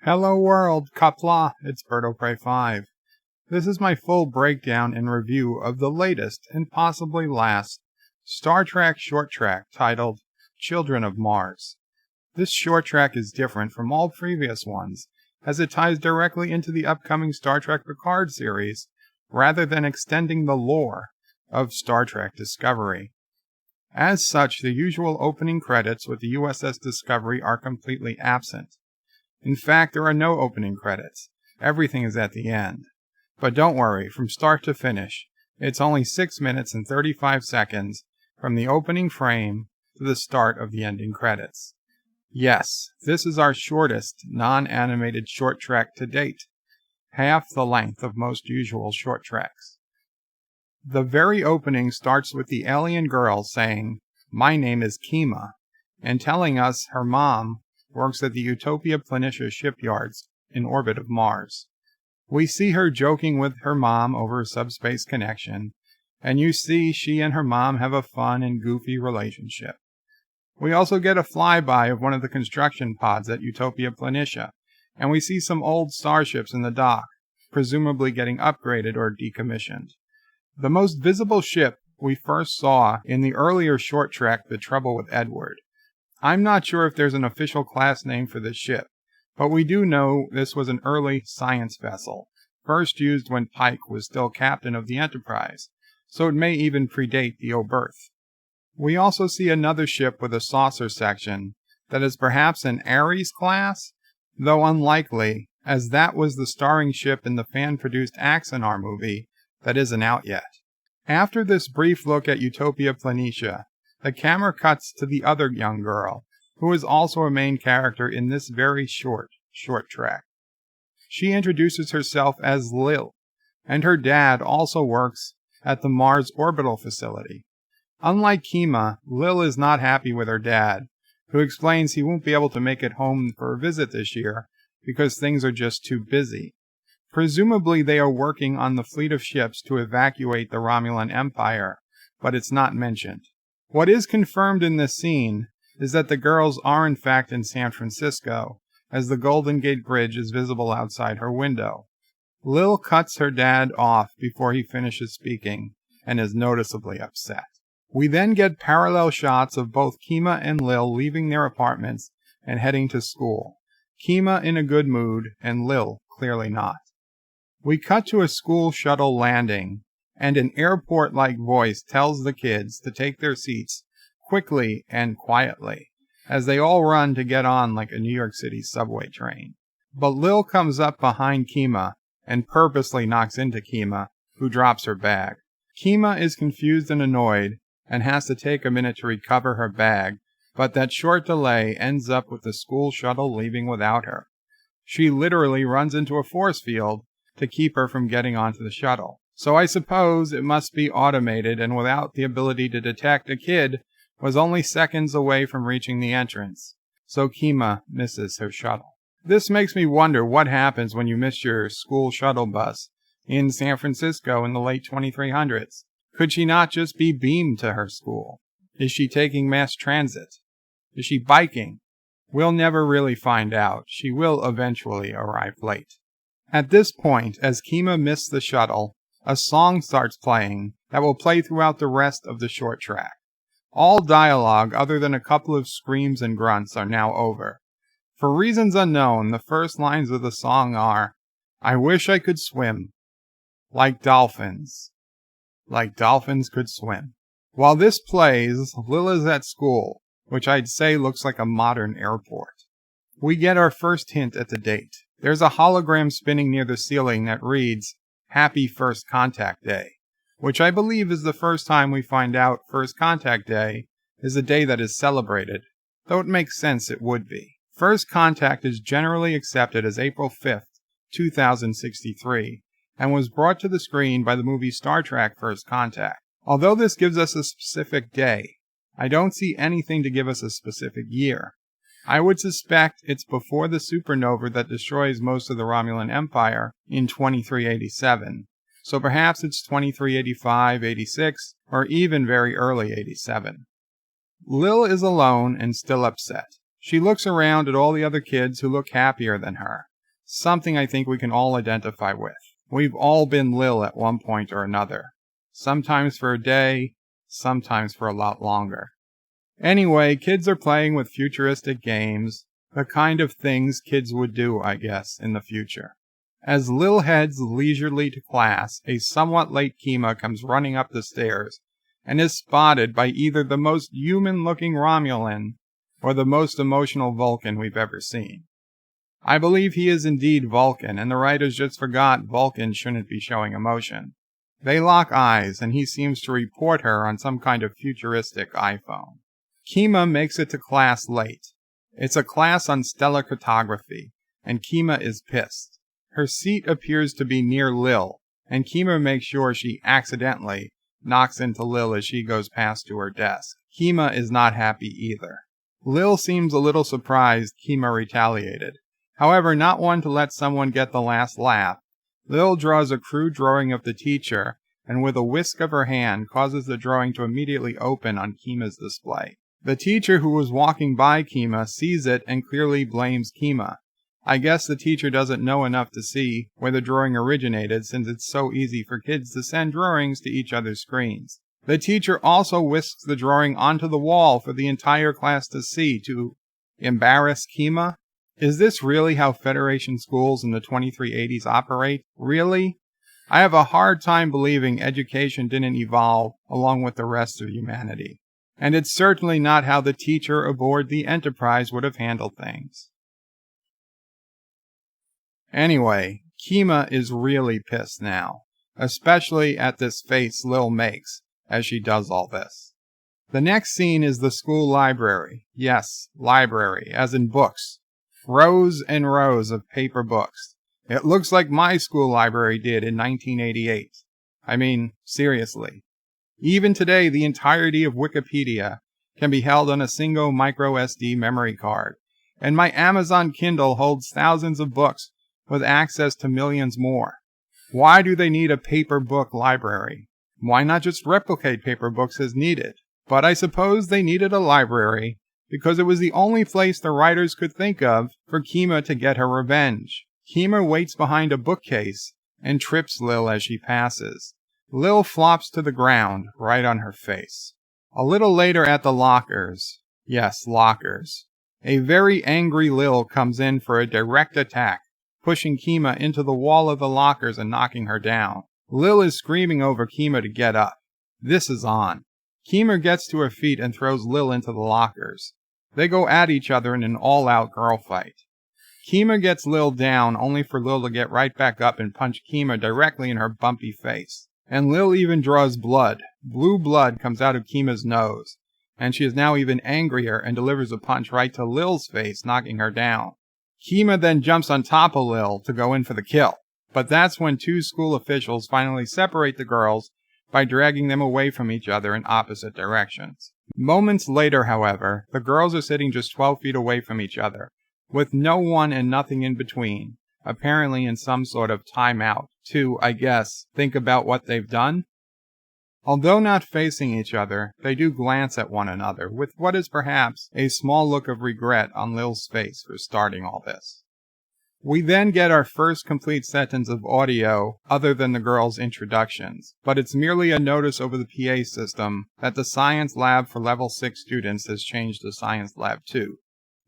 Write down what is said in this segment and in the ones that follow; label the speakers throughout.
Speaker 1: Hello world, Qapla, it's BirdO'Prey5. This is my full breakdown and review of the latest, and possibly last, Star Trek short track titled Children of Mars. This short track is different from all previous ones, as it ties directly into the upcoming Star Trek Picard series, rather than extending the lore of Star Trek Discovery. As such, the usual opening credits with the USS Discovery are completely absent. In fact, there are no opening credits. Everything is at the end. But don't worry, from start to finish, it's only 6 minutes and 35 seconds from the opening frame to the start of the ending credits. Yes, this is our shortest non-animated short track to date, half the length of most usual short tracks. The very opening starts with the alien girl saying, "My name is Qapla," and telling us her mom works at the Utopia Planitia shipyards in orbit of Mars. We see her joking with her mom over a subspace connection, and you see she and her mom have a fun and goofy relationship. We also get a flyby of one of the construction pods at Utopia Planitia, and we see some old starships in the dock, presumably getting upgraded or decommissioned. The most visible ship we first saw in the earlier short track, The Trouble with Edward. I'm not sure if there's an official class name for this ship, but we do know this was an early science vessel, first used when Pike was still captain of the Enterprise, so it may even predate the Oberth. We also see another ship with a saucer section that is perhaps an Ares class, though unlikely, as that was the starring ship in the fan-produced Axanar movie that isn't out yet. After this brief look at Utopia Planitia, the camera cuts to the other young girl, who is also a main character in this very short track. She introduces herself as Lil, and her dad also works at the Mars Orbital Facility. Unlike Qapla, Lil is not happy with her dad, who explains he won't be able to make it home for a visit this year because things are just too busy. Presumably they are working on the fleet of ships to evacuate the Romulan Empire, but it's not mentioned. What is confirmed in this scene is that the girls are in fact in San Francisco, as the Golden Gate Bridge is visible outside her window. Lil cuts her dad off before he finishes speaking, and is noticeably upset. We then get parallel shots of both Qapla and Lil leaving their apartments and heading to school. Qapla in a good mood, and Lil clearly not. We cut to a school shuttle landing, and an airport-like voice tells the kids to take their seats quickly and quietly, as they all run to get on like a New York City subway train. But Lil comes up behind Qapla and purposely knocks into Qapla, who drops her bag. Qapla is confused and annoyed, and has to take a minute to recover her bag, but that short delay ends up with the school shuttle leaving without her. She literally runs into a force field to keep her from getting onto the shuttle. So I suppose it must be automated and without the ability to detect a kid was only seconds away from reaching the entrance. So Qapla misses her shuttle. This makes me wonder what happens when you miss your school shuttle bus in San Francisco in the late 2300s. Could she not just be beamed to her school? Is she taking mass transit? Is she biking? We'll never really find out. She will eventually arrive late. At this point, as Qapla missed the shuttle, a song starts playing that will play throughout the rest of the short track. All dialogue other than a couple of screams and grunts are now over. For reasons unknown, the first lines of the song are, "I wish I could swim. Like dolphins. Like dolphins could swim." While this plays, Lil is at school, which I'd say looks like a modern airport. We get our first hint at the date. There's a hologram spinning near the ceiling that reads, "Happy First Contact Day," which I believe is the first time we find out First Contact Day is a day that is celebrated, though it makes sense it would be. First Contact is generally accepted as April 5th, 2063, and was brought to the screen by the movie Star Trek First Contact. Although this gives us a specific day, I don't see anything to give us a specific year. I would suspect it's before the supernova that destroys most of the Romulan Empire in 2387, so perhaps it's 2385, 86, or even very early 87. Lil is alone and still upset. She looks around at all the other kids who look happier than her, Something I think we can all identify with. We've all been Lil at one point or another. Sometimes for a day, sometimes for a lot longer. Anyway, kids are playing with futuristic games, the kind of things kids would do, I guess, in the future. As Lil heads leisurely to class, a somewhat late Qapla comes running up the stairs and is spotted by either the most human-looking Romulan or the most emotional Vulcan we've ever seen. I believe he is indeed Vulcan, and the writers just forgot Vulcan shouldn't be showing emotion. They lock eyes, and he seems to report her on some kind of futuristic iPhone. Qapla makes it to class late. It's a class on stellar cartography, and Qapla is pissed. Her seat appears to be near Lil, and Qapla makes sure she accidentally knocks into Lil as she goes past to her desk. Qapla is not happy either. Lil seems a little surprised Qapla retaliated. However, not one to let someone get the last laugh, Lil draws a crude drawing of the teacher, and with a whisk of her hand causes the drawing to immediately open on Qapla's display. The teacher who was walking by Qapla sees it and clearly blames Qapla. I guess the teacher doesn't know enough to see where the drawing originated, since it's so easy for kids to send drawings to each other's screens. The teacher also whisks the drawing onto the wall for the entire class to see to embarrass Qapla. Is this really how Federation schools in the 2380s operate? Really? I have a hard time believing education didn't evolve along with the rest of humanity. And it's certainly not how the teacher aboard the Enterprise would have handled things. Anyway, Qapla is really pissed now, especially at this face Lil makes as she does all this. The next scene is the school library. Yes, library, as in books. Rows and rows of paper books. It looks like my school library did in 1988. I mean, seriously. Even today, the entirety of Wikipedia can be held on a single micro SD memory card, and my Amazon Kindle holds thousands of books with access to millions more. Why do they need a paper book library? Why not just replicate paper books as needed? But I suppose they needed a library because it was the only place the writers could think of for Qapla to get her revenge. Qapla waits behind a bookcase and trips Lil as she passes. Lil flops to the ground, right on her face. A little later at the lockers, yes, lockers, a very angry Lil comes in for a direct attack, pushing Qapla into the wall of the lockers and knocking her down. Lil is screaming over Qapla to get up. This is on. Qapla gets to her feet and throws Lil into the lockers. They go at each other in an all-out girl fight. Qapla gets Lil down, only for Lil to get right back up and punch Qapla directly in her bumpy face. And Lil even draws blood. Blue blood comes out of Qapla's nose, and she is now even angrier and delivers a punch right to Lil's face, knocking her down. Qapla then jumps on top of Lil to go in for the kill. But that's when two school officials finally separate the girls by dragging them away from each other in opposite directions. Moments later, however, the girls are sitting just 12 feet away from each other, with no one and nothing in between, apparently in some sort of timeout to, I guess, think about what they've done. Although not facing each other, they do glance at one another, with what is perhaps a small look of regret on Lil's face for starting all this. We then get our first complete sentence of audio other than the girls' introductions, but it's merely a notice over the PA system that the science lab for level 6 students has changed to science lab 2.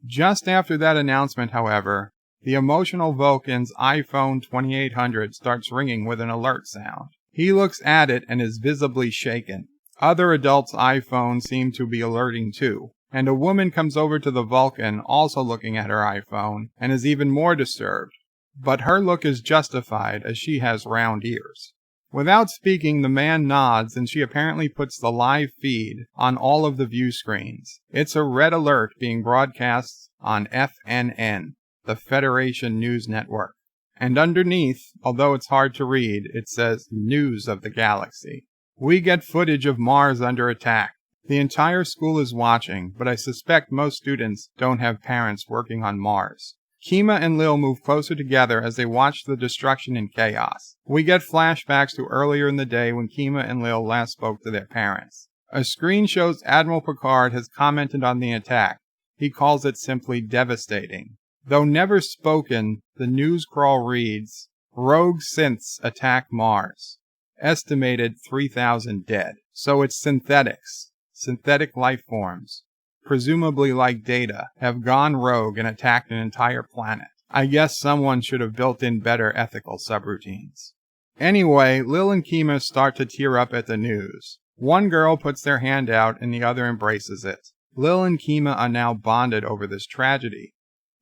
Speaker 1: Just after that announcement, however, the emotional Vulcan's iPhone 2800 starts ringing with an alert sound. He looks at it and is visibly shaken. Other adults' iPhones seem to be alerting too, and a woman comes over to the Vulcan, also looking at her iPhone, and is even more disturbed. But her look is justified, as she has round ears. Without speaking, the man nods, and she apparently puts the live feed on all of the view screens. It's a red alert being broadcast on FNN, the Federation News Network. And underneath, although it's hard to read, it says, News of the Galaxy. We get footage of Mars under attack. The entire school is watching, but I suspect most students don't have parents working on Mars. Qapla and Lil move closer together as they watch the destruction and chaos. We get flashbacks to earlier in the day when Qapla and Lil last spoke to their parents. A screen shows Admiral Picard has commented on the attack. He calls it simply devastating. Though never spoken, the news crawl reads, Rogue synths attack Mars. Estimated 3,000 dead. So it's synthetics. Synthetic life forms, presumably like Data, have gone rogue and attacked an entire planet. I guess someone should have built in better ethical subroutines. Anyway, Lil and Kima start to tear up at the news. One girl puts their hand out and the other embraces it. Lil and Kima are now bonded over this tragedy,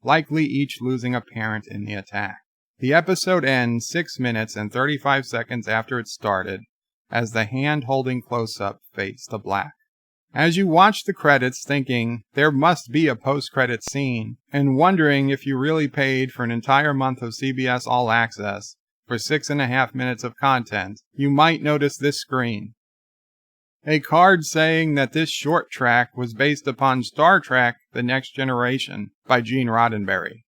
Speaker 1: likely each losing a parent in the attack. The episode ends 6 minutes and 35 seconds after it started, as the hand-holding close-up fades to black. As you watch the credits thinking, there must be a post-credit scene, and wondering if you really paid for an entire month of CBS All Access for 6.5 minutes of content, you might notice this screen. A card saying that this short track was based upon Star Trek The Next Generation by Gene Roddenberry.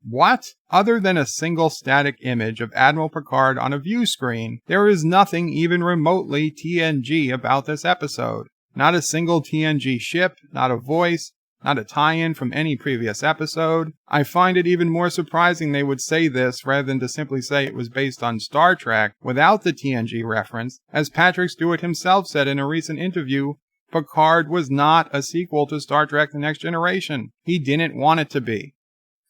Speaker 1: What? Other than a single static image of Admiral Picard on a view screen, there is nothing even remotely TNG about this episode. Not a single TNG ship, not a voice, not a tie-in from any previous episode. I find it even more surprising they would say this rather than to simply say it was based on Star Trek without the TNG reference. As Patrick Stewart himself said in a recent interview, Picard was not a sequel to Star Trek The Next Generation. He didn't want it to be.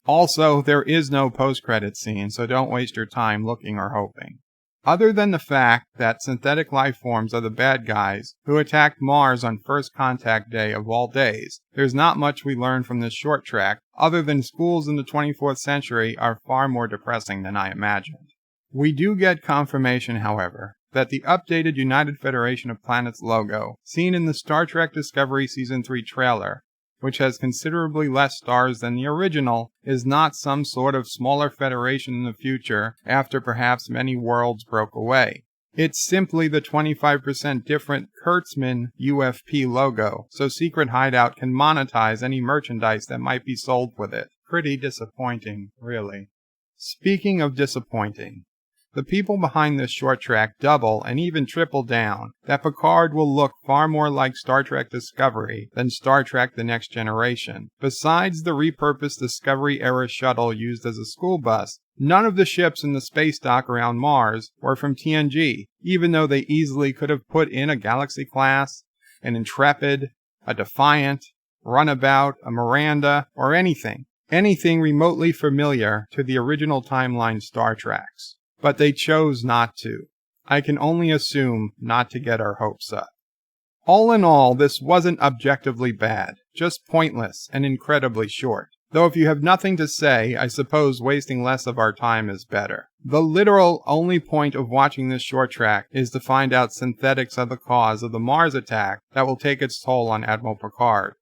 Speaker 1: Also, there is no post-credit scene, so don't waste your time looking or hoping. Other than the fact that synthetic life forms are the bad guys who attacked Mars on First Contact Day of all days, there's not much we learn from this short track, other than schools in the 24th century are far more depressing than I imagined. We do get confirmation, however, that the updated United Federation of Planets logo, seen in the Star Trek Discovery Season 3 trailer, which has considerably less stars than the original, is not some sort of smaller federation in the future after perhaps many worlds broke away. It's simply the 25% different Kurtzman UFP logo, so Secret Hideout can monetize any merchandise that might be sold with it. Pretty disappointing, really. Speaking of disappointing, the people behind this short track double and even triple down that Picard will look far more like Star Trek Discovery than Star Trek The Next Generation. Besides the repurposed Discovery-era shuttle used as a school bus, none of the ships in the space dock around Mars were from TNG, even though they easily could have put in a Galaxy class, an Intrepid, a Defiant, Runabout, a Miranda, or anything remotely familiar to the original timeline Star Treks. But they chose not to. I can only assume not to get our hopes up. All in all, this wasn't objectively bad, just pointless and incredibly short. Though if you have nothing to say, I suppose wasting less of our time is better. The literal only point of watching this short track is to find out synthetics are the cause of the Mars attack that will take its toll on Admiral Picard.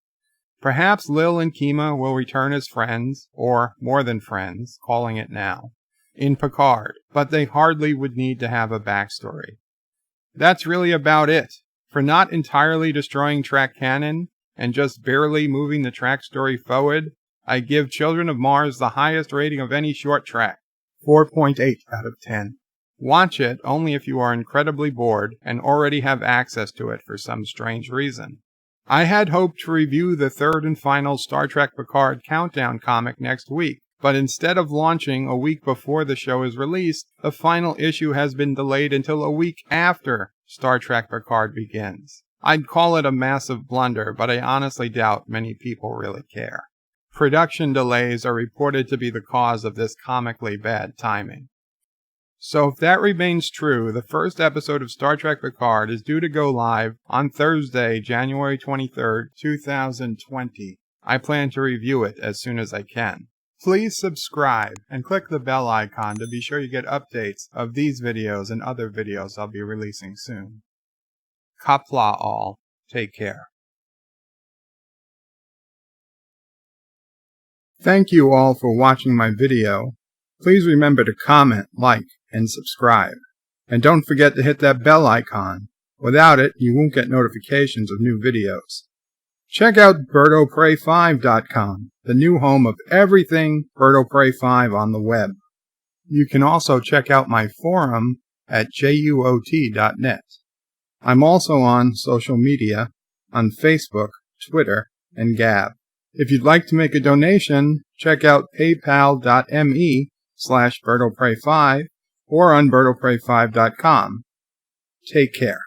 Speaker 1: Perhaps Lil and Kima will return as friends, or more than friends, calling it now, in Picard, but they hardly would need to have a backstory. That's really about it. For not entirely destroying track canon, and just barely moving the track story forward, I give Children of Mars the highest rating of any short track, 4.8 out of 10. Watch it only if you are incredibly bored and already have access to it for some strange reason. I had hoped to review the third and final Star Trek Picard Countdown comic next week, but instead of launching a week before the show is released, the final issue has been delayed until a week after Star Trek Picard begins. I'd call it a massive blunder, but I honestly doubt many people really care. Production delays are reported to be the cause of this comically bad timing. So if that remains true, the first episode of Star Trek Picard is due to go live on Thursday, January 23rd, 2020. I plan to review it as soon as I can. Please subscribe and click the bell icon to be sure you get updates of these videos and other videos I'll be releasing soon. Qapla all. Take care. Thank you all for watching my video. Please remember to comment, like, and subscribe. And don't forget to hit that bell icon. Without it, you won't get notifications of new videos. Check out BirdOPrey5.com, the new home of everything Bird O' Prey 5 on the web. You can also check out my forum at juot.net. I'm also on social media, on Facebook, Twitter, and Gab. If you'd like to make a donation, check out paypal.me/BirdoPrey5 or on BirdoPrey5.com. Take care.